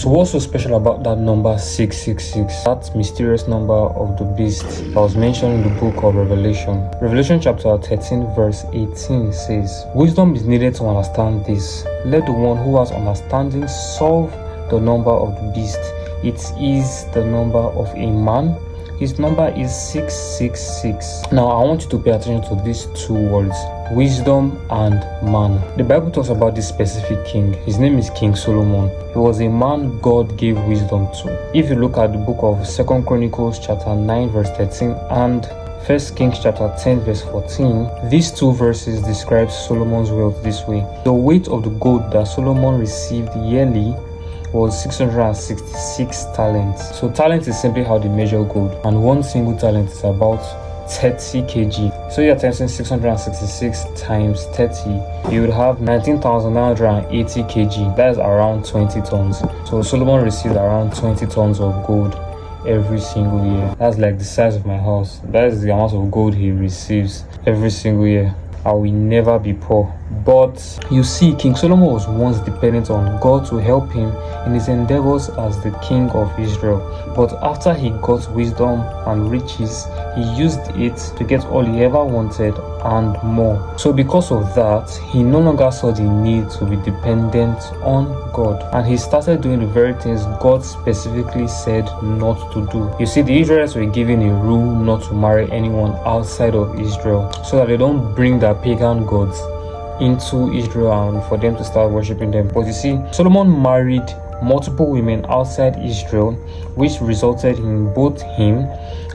So what's so special about that number 666? That mysterious number of the beast that was mentioned in the book of Revelation. Revelation chapter 13 verse 18 says, "Wisdom is needed to understand this. Let the one who has understanding solve the number of the beast. It is the number of a man. His number is 666. Now I want you to pay attention to these two words, wisdom and man. The Bible talks about this specific king. His name is King Solomon. He was a man God gave wisdom to. If you look at the book of 2 Chronicles chapter 9 verse 13 and 1 Kings chapter 10 verse 14, these two verses describe Solomon's wealth this way. The weight of the gold that Solomon received yearly was 666 talents. So talent is simply how they measure gold, and one single talent is about 30 kg. So you're times 666 times 30, you would have 19,980 kg. That is around 20 tons. So Solomon received around 20 tons of gold every single year. That's like the size of my house. That is the amount of gold he receives every single year. I will never be poor. But you see, King Solomon was once dependent on God to help him in his endeavors as the king of Israel. But after he got wisdom and riches, he used it to get all he ever wanted and more. So because of that, he no longer saw the need to be dependent on God. And he started doing the very things God specifically said not to do. You see, the Israelites were given a rule not to marry anyone outside of Israel, so that they don't bring their pagan gods into Israel and for them to start worshiping them. But you see, Solomon married multiple women outside Israel, which resulted in both him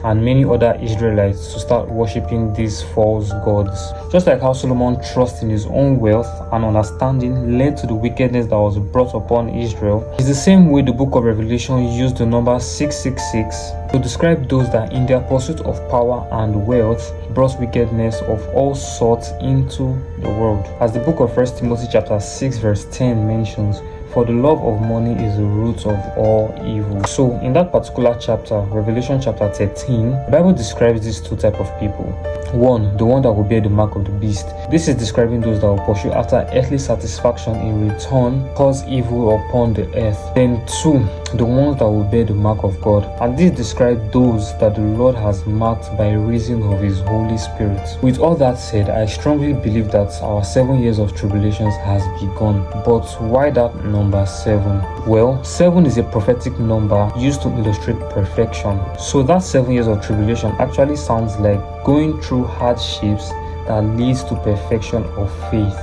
and many other Israelites to start worshiping these false gods. Just like how Solomon trust in his own wealth and understanding led to the wickedness that was brought upon Israel, it's the same way the book of Revelation used the number 666 to describe those that in their pursuit of power and wealth brought wickedness of all sorts into the world. As the book of 1 Timothy chapter 6 verse 10 mentions, for the love of money is the root of all evil. So in that particular chapter, Revelation chapter 13, the Bible describes these two types of people. One, the one that will bear the mark of the beast. This is describing those that will pursue after earthly satisfaction in return, cause evil upon the earth. Then two, the ones that will bear the mark of God. And this describes those that the Lord has marked by reason of his Holy Spirit. With all that said, I strongly believe that our 7 years of tribulations has begun. But why that number 7? Well, 7 is a prophetic number used to illustrate perfection. So that 7 years of tribulation actually sounds like going through hardships that leads to perfection of faith.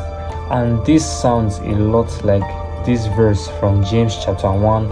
And this sounds a lot like this verse from James chapter 1